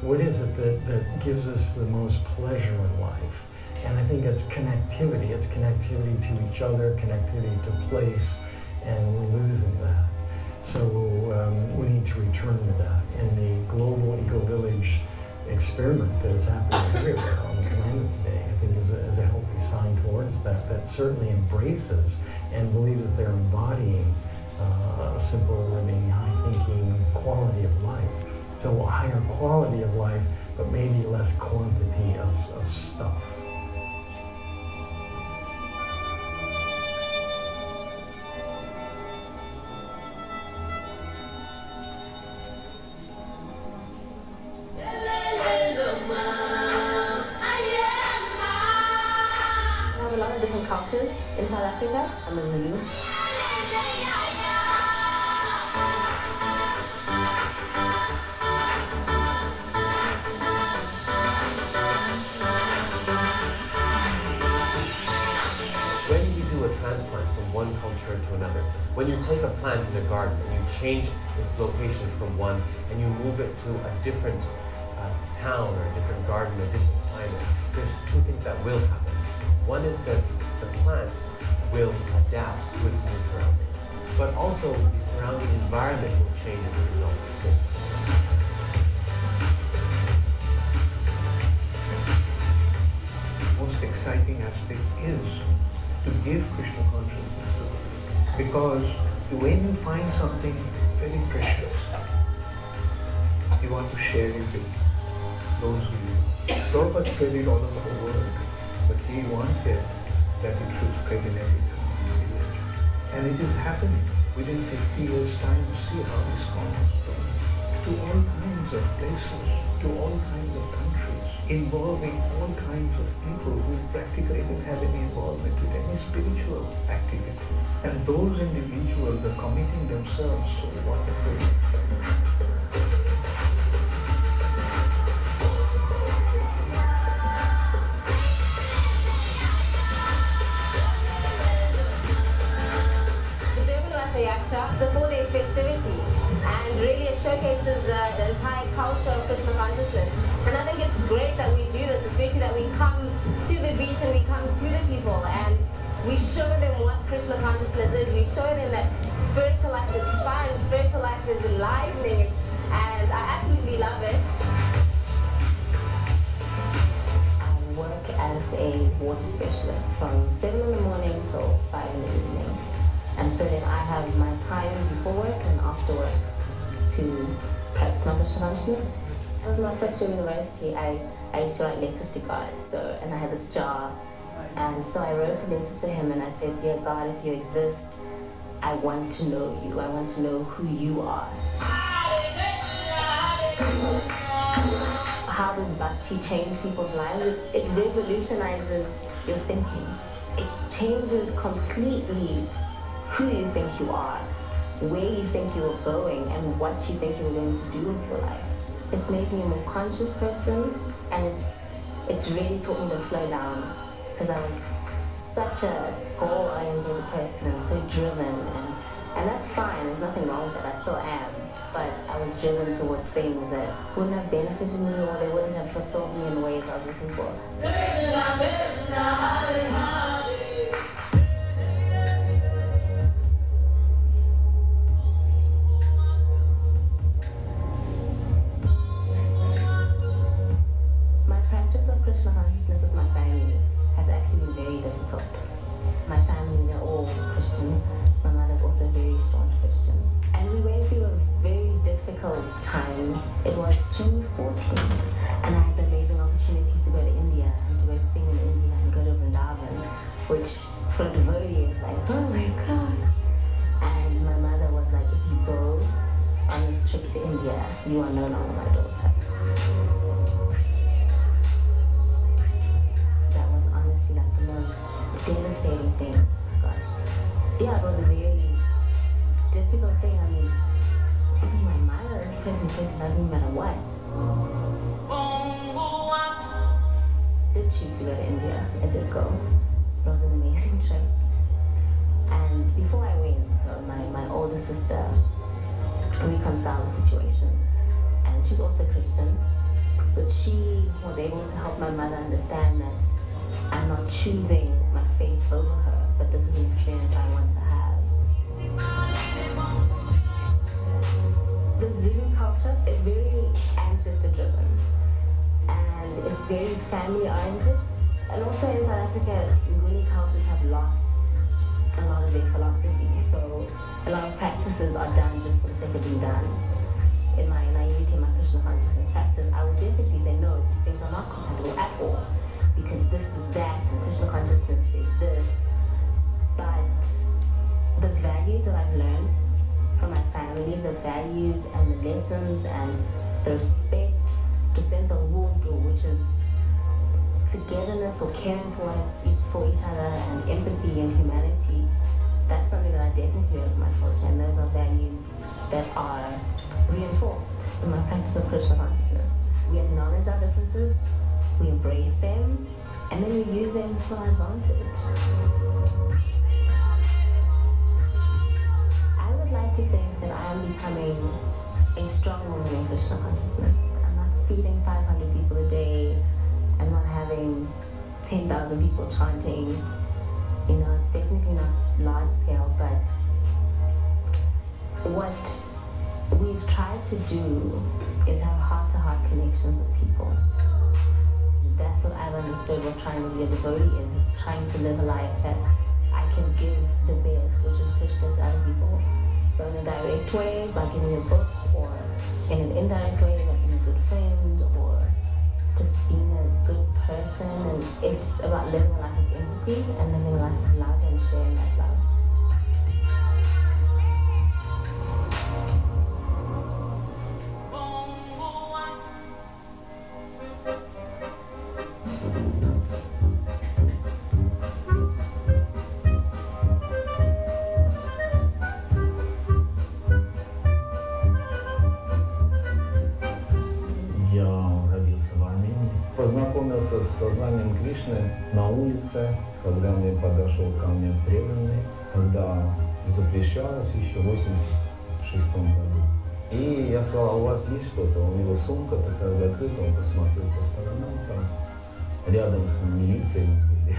What is it that gives us the most pleasure in life? And I think it's connectivity. It's connectivity to each other, connectivity to place, and we're losing that. So we need to return to that. And the global eco-village experiment that is happening everywhere on the planet today, I think is a healthy sign towards that, that certainly embraces and believes that they're embodying a simple living, high-thinking quality of life. So a higher quality of life, but maybe less quantity of stuff. In South Africa, I'm a Zulu. When you do a transplant from one culture to another, when you take a plant in a garden and you change its location from one and you move it to a different town or a different garden, a different climate, there's two things that will happen. One is that the plant will adapt to its new surroundings, but also the surrounding environment will change as a result too. Most exciting aspect is to give Krishna consciousness to it. Because when you find something very precious, you want to share it with those who you love. Prabhupada spread it all over the world, but he wanted that it should spread in every village. And it is happening. Within 50 years' time, you see how this is spreading to all kinds of places, to all kinds of countries, involving all kinds of people who practically don't have any involvement with any spiritual activity. And those individuals are committing themselves so wonderfully. It's a 4-day festivity and really it showcases the entire culture of Krishna consciousness. And I think it's great that we do this, especially that we come to the beach and we come to the people and we show them what Krishna consciousness is. We show them that spiritual life is fun, spiritual life is enlivening, and I absolutely love it. I work as a water specialist from 7 in the morning till 5 in the evening. And so then I have my time before work and after work to practice my Krishna consciousness. It was my first year of university. I used to write letters to God, and I had this jar. And so I wrote a letter to him and I said, "Dear God, if you exist, I want to know you. I want to know who you are." How does bhakti change people's lives? It revolutionizes your thinking. It changes completely who you think you are, where you think you are going, and what you think you're going to do with your life. It's made me a more conscious person, and it's really taught me to slow down, because I was such a goal-oriented person and so driven, and And that's fine, there's nothing wrong with it, I still am. But I was driven towards things that wouldn't have benefited me or they wouldn't have fulfilled me in the ways I was looking for. My practice of Krishna consciousness with my family has actually been very difficult. My family, they're all Christians. My mother's also a very staunch Christian. And we went through a very difficult time. It was 2014, and I had the amazing opportunity to go to India and to go sing in India and go to Vrindavan, which for a devotee is like, oh my gosh. And my mother was like, if you go on this trip to India, you are no longer my daughter. That was honestly like the most devastating thing. Oh my gosh. Yeah, it was a very difficult thing. I mean, this is my mother. This person plays love me no matter what. Did choose to go to India. I did go. It was an amazing trip. And before I went, my older sister reconciled the situation. And she's also Christian, but she was able to help my mother understand that I'm not choosing my faith over her, but this is an experience I want to have. The Zulu culture is very ancestor-driven, and it's very family-oriented. And also in South Africa, Nguni cultures have lost a lot of their philosophy, so a lot of practices are done just for the sake of being done. In my naivety, my Krishna consciousness practice, I would definitely say, no, these things are not compatible at all, because this is that, and Krishna consciousness is this. But the values that I've learned from my family, the values and the lessons and the respect, the sense of wuntu, which is togetherness or caring for each other and empathy and humanity, that's something that I definitely learned from my culture, and those are values that are reinforced in my practice of Krishna consciousness. We acknowledge our differences, we embrace them, and then we use them to our advantage. I would like to think that I am becoming a strong woman in Krishna consciousness. I'm not feeding 500 people a day. I'm not having 10,000 people chanting. You know, it's definitely not large scale, but what we've tried to do is have heart-to-heart connections with people. That's what I've understood what trying to be a devotee is. It's trying to live a life that I can give the best, which is Krishna to other people. So in a direct way, by giving a book, or in an indirect way, by being a good friend, or just being a good person. And it's about living a life of empathy and living a life of love and sharing that love. Познакомился с сознанием Кришны на улице, когда мне подошел ко мне преданный, когда запрещалось еще в 1986 году. И я сказал, у вас есть что-то? У него сумка такая закрыта, он посмотрел по сторонам, там рядом с милицией были.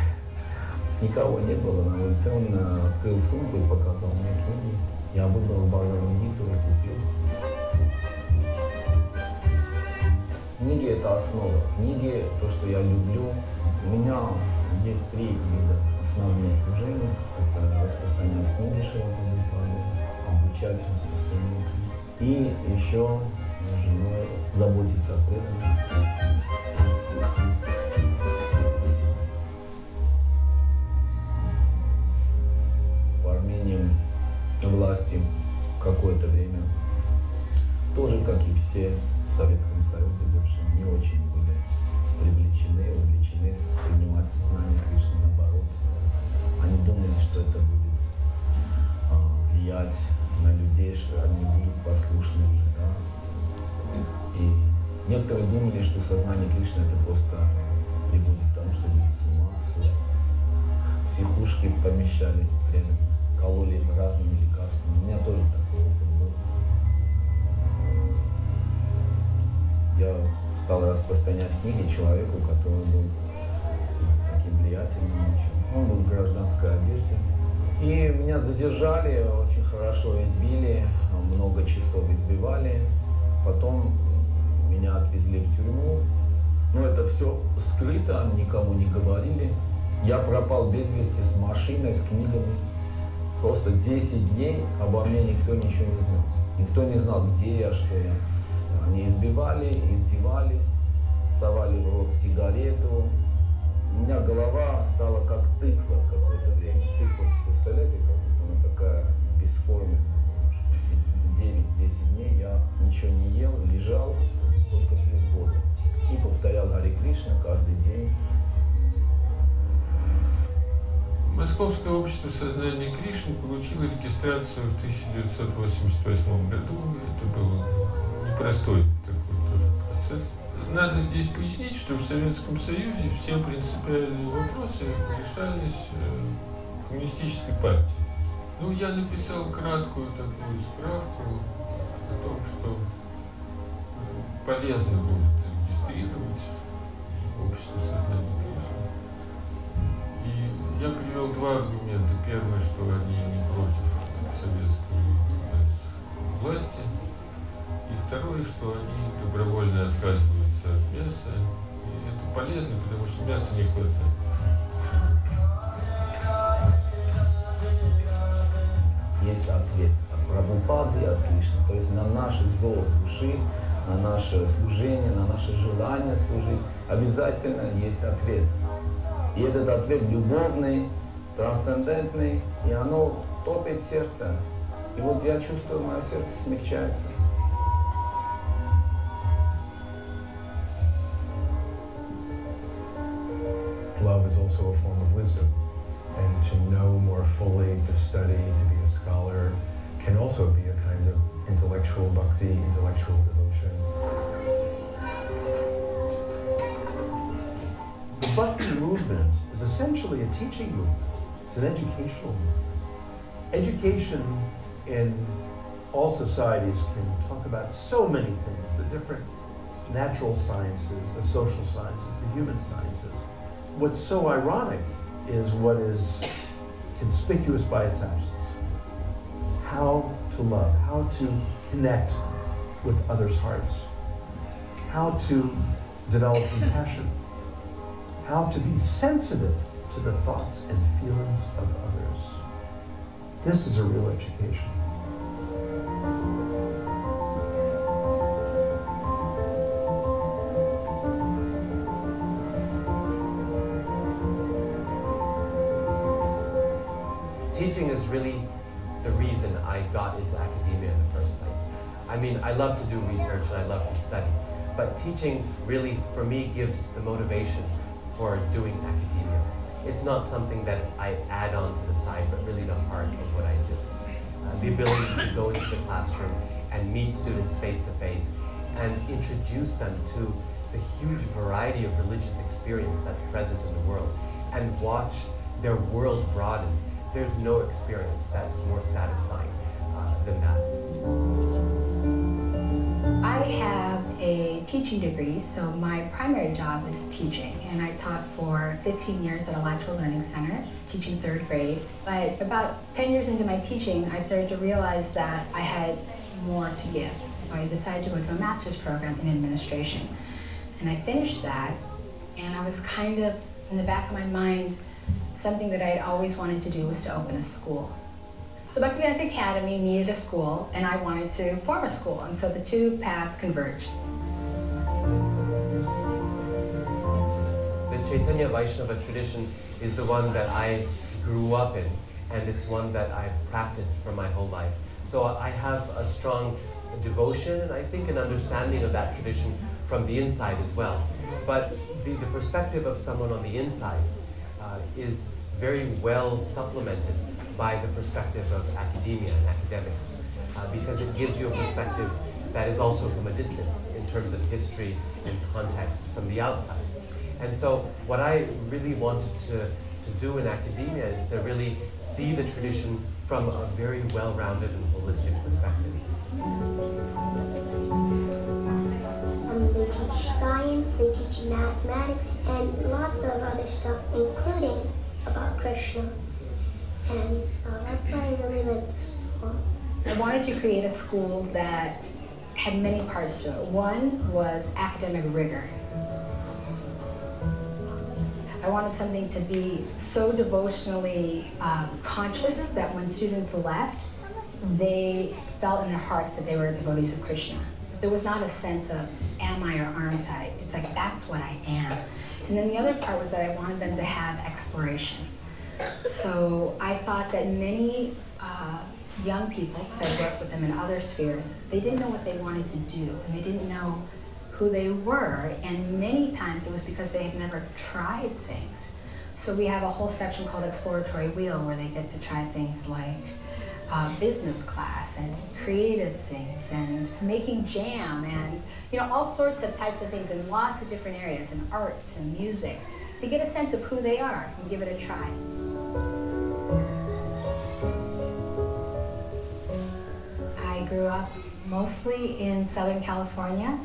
Никого не было на улице, он открыл сумку и показал мне книги. Я выбрал Бхагавад-гиту и купил. Книги — это основа. Книги — то, что я люблю. У меня есть 3 вида основных служений. Это распространять книги Шрила-Прабхупады, обучать, распространять книги. И еще женой заботиться о преданных. В Армении власти какое-то время, тоже как и все в Советском Союзе, больше не очень были увлечены принимать сознание Кришны, наоборот. Они думали, что это будет влиять на людей, что они будут послушны уже, да. И некоторые думали, что сознание Кришны это просто приводит к тому, что люди с ума сходят. Психушки помещали преданных. кололи разными лекарствами. У меня тоже такой опыт был. Я стал распространять книги человеку, который был таким влиятельным очень. Он был в гражданской одежде. И меня задержали, очень хорошо избили, много часов избивали. Потом меня отвезли в тюрьму. Но это все скрыто, никому не говорили. Я пропал без вести с машиной, с книгами. Просто 10 дней обо мне никто ничего не знал. Никто не знал, где я, что я. Они избивали, издевались, совали в рот сигарету. У меня голова стала как тыква какое-то время. Тыква, представляете, как она такая бесформенная. 9-10 дней я ничего не ел, лежал, только пил воду. И повторял Харе Кришна каждый день. Московское общество сознания Кришны получило регистрацию в 1988 году. Это был непростой такой тоже процесс. Надо здесь пояснить, что в Советском Союзе все принципиальные вопросы решались коммунистической партией. Ну, я написал краткую такую справку о том, что полезно будет зарегистрировать общество сознания Кришны. И я привел два аргумента. Первый, что они не против советской власти. И второе, что они добровольно отказываются от мяса. И это полезно, потому что мяса не хватает. Есть ответ от Прабхупады и от Кришны. То есть на наш зов души, на наше служение, на наше желание служить обязательно есть ответ. И этот ответ любовный, трансцендентный, и оно топит сердце. И вот я чувствую, мое сердце смягчается. Love is also a form of wisdom, and to know more fully, to study, to be a scholar, can also be a kind of intellectual bhakti, intellectual devotion. The Bhakti movement is essentially a teaching movement. It's an educational movement. Education in all societies can talk about so many things, the different natural sciences, the social sciences, the human sciences. What's so ironic is what is conspicuous by its absence. How to love, how to connect with others' hearts, how to develop compassion, how to be sensitive to the thoughts and feelings of others. This is a real education. Teaching is really the reason I got into academia in the first place. I mean, I love to do research and I love to study, but teaching really, for me, gives the motivation for doing academia. It's not something that I add on to the side, but really the heart of what I do. The ability to go into the classroom and meet students face to face and introduce them to the huge variety of religious experience that's present in the world and watch their world broaden. There's no experience that's more satisfying than that. I have a teaching degree, so my primary job is teaching, and I taught for 15 years at Alachua Learning Center, teaching 3rd grade. But about 10 years into my teaching, I started to realize that I had more to give. I decided to go into a master's program in administration. And I finished that, and I was kind of, in the back of my mind, something that I'd always wanted to do was to open a school. So Bhaktivedanta Academy needed a school, and I wanted to form a school, and so the two paths converged. The Chaitanya Vaishnava tradition is the one that I grew up in, and it's one that I've practiced for my whole life. So I have a strong devotion, and I think an understanding of that tradition from the inside as well. But the perspective of someone on the inside is very well supplemented by the perspective of academia and academics, because it gives you a perspective that is also from a distance in terms of history and context from the outside. And so what I really wanted to do in academia is to really see the tradition from a very well-rounded and holistic perspective. They teach science, they teach mathematics, and lots of other stuff, including about Krishna. And so that's why I really like this school. I wanted to create a school that had many parts to it. One was academic rigor. I wanted something to be so devotionally conscious that when students left, they felt in their hearts that they were devotees of Krishna. That there was not a sense of, am I or aren't I? It's like, that's what I am. And then the other part was that I wanted them to have exploration. So I thought that many young people, because I worked with them in other spheres, they didn't know what they wanted to do, and they didn't know who they were, and many times it was because they had never tried things. So we have a whole section called Exploratory Wheel where they get to try things like business class and creative things and making jam and all sorts of types of things in lots of different areas, in arts and music, to get a sense of who they are and give it a try. I grew up mostly in Southern California,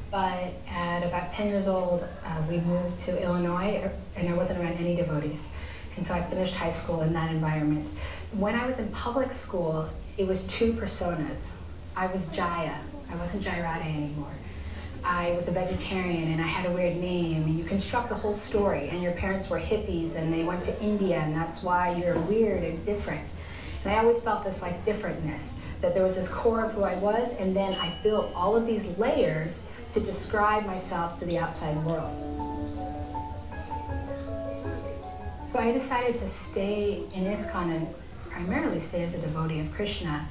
but at about 10 years old, we moved to Illinois, and I wasn't around any devotees. And so I finished high school in that environment. When I was in public school, it was two personas. I was Jaya. I wasn't Jairade anymore. I was a vegetarian, and I had a weird name, and you construct a whole story, and your parents were hippies, and they went to India, and that's why you're weird and different. And I always felt this like differentness, that there was this core of who I was, and then I built all of these layers to describe myself to the outside world. So I decided to stay in ISKCON and primarily stay as a devotee of Krishna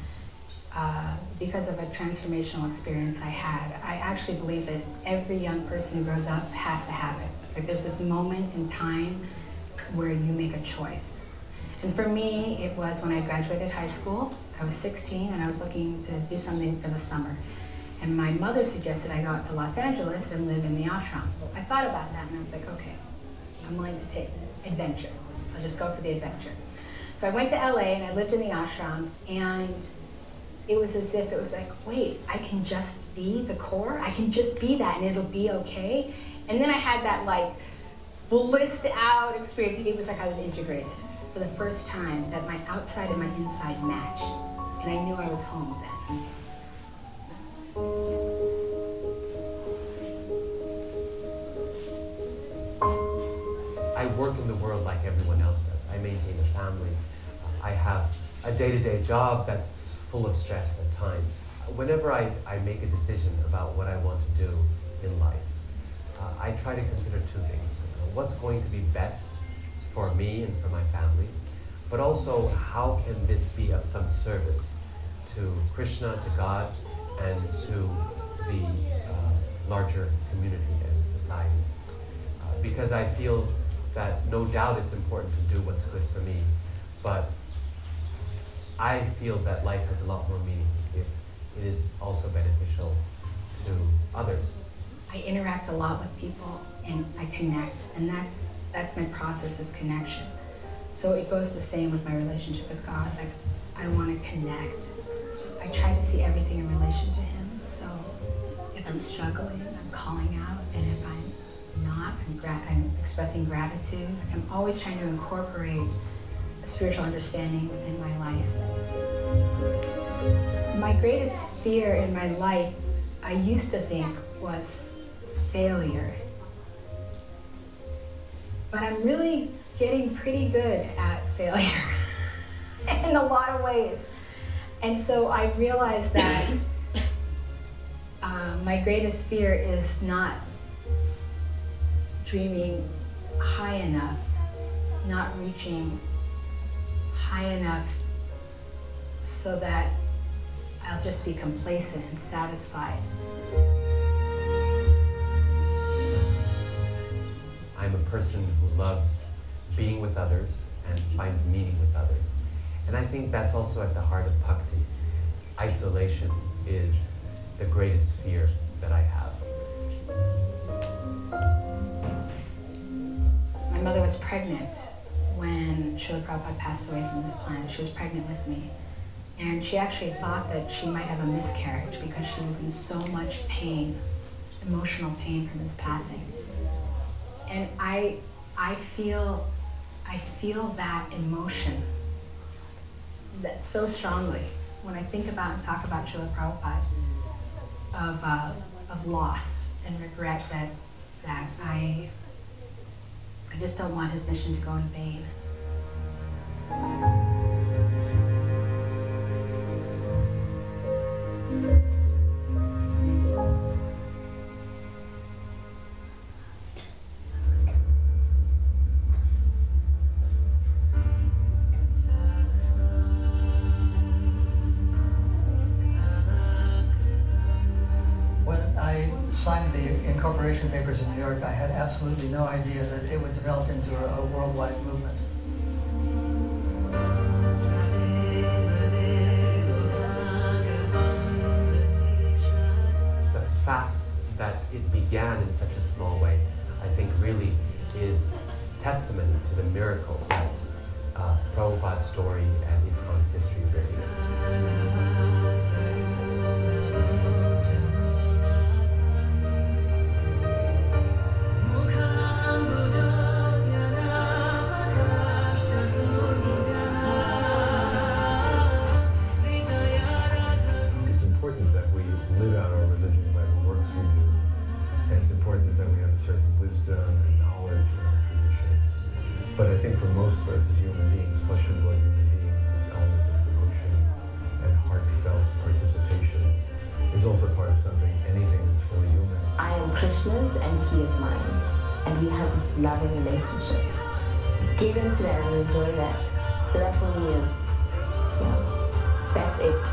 because of a transformational experience I had. I actually believe that every young person who grows up has to have it. Like there's this moment in time where you make a choice. And for me, it was when I graduated high school. I was 16 and I was looking to do something for the summer. And my mother suggested I go out to Los Angeles and live in the ashram. I thought about that and I was like, okay, I'm willing to take adventure. I'll just go for the adventure. So I went to LA and I lived in the ashram, and it was as if it was like, wait, I can just be the core? I can just be that and it'll be okay? And then I had that like blissed out experience. It was like I was integrated for the first time, that my outside and my inside matched. And I knew I was home then. I work in the world like everyone else does. I maintain a family. I have a day-to-day job that's full of stress at times. Whenever I make a decision about what I want to do in life, I try to consider two things. What's going to be best for me and for my family, but also how can this be of some service to Krishna, to God, and to the larger community and society. Because I feel that no doubt it's important to do what's good for me, but I feel that life has a lot more meaning if it is also beneficial to others. I interact a lot with people and I connect, and that's my process, is connection. So it goes the same with my relationship with God. Like, I want to connect. I try to see everything in relation to Him. So if I'm struggling, I'm calling out, and if I'm not, I'm expressing gratitude. I'm always trying to incorporate a spiritual understanding within my life. My greatest fear in my life, I used to think, was failure. But I'm really getting pretty good at failure in a lot of ways. And so I realized that my greatest fear is not dreaming high enough, not reaching high enough so that I'll just be complacent and satisfied. I'm a person who loves being with others and finds meaning with others. And I think that's also at the heart of bhakti. Isolation is the greatest fear that I have. My mother was pregnant when Srila Prabhupada passed away from this planet. She was pregnant with me. And she actually thought that she might have a miscarriage because she was in so much pain, emotional pain from his passing. And I feel that emotion that so strongly when I think about and talk about Srila Prabhupada, of loss and regret that I just don't want his mission to go in vain. Signed the incorporation papers in New York, I had absolutely no idea that it would develop into a worldwide movement. The fact that it began in such a small way, I think really is testament to the miracle that Prabhupada's story and ISKCON's history really is. Wisdom and knowledge in our traditions. But I think for most of us as human beings, flesh and blood human beings, this element of devotion and heartfelt participation is also part of something, anything that's fully human. I am Krishna's and he is mine. And we have this loving relationship. Get into that and enjoy that. So that for me is, that's it.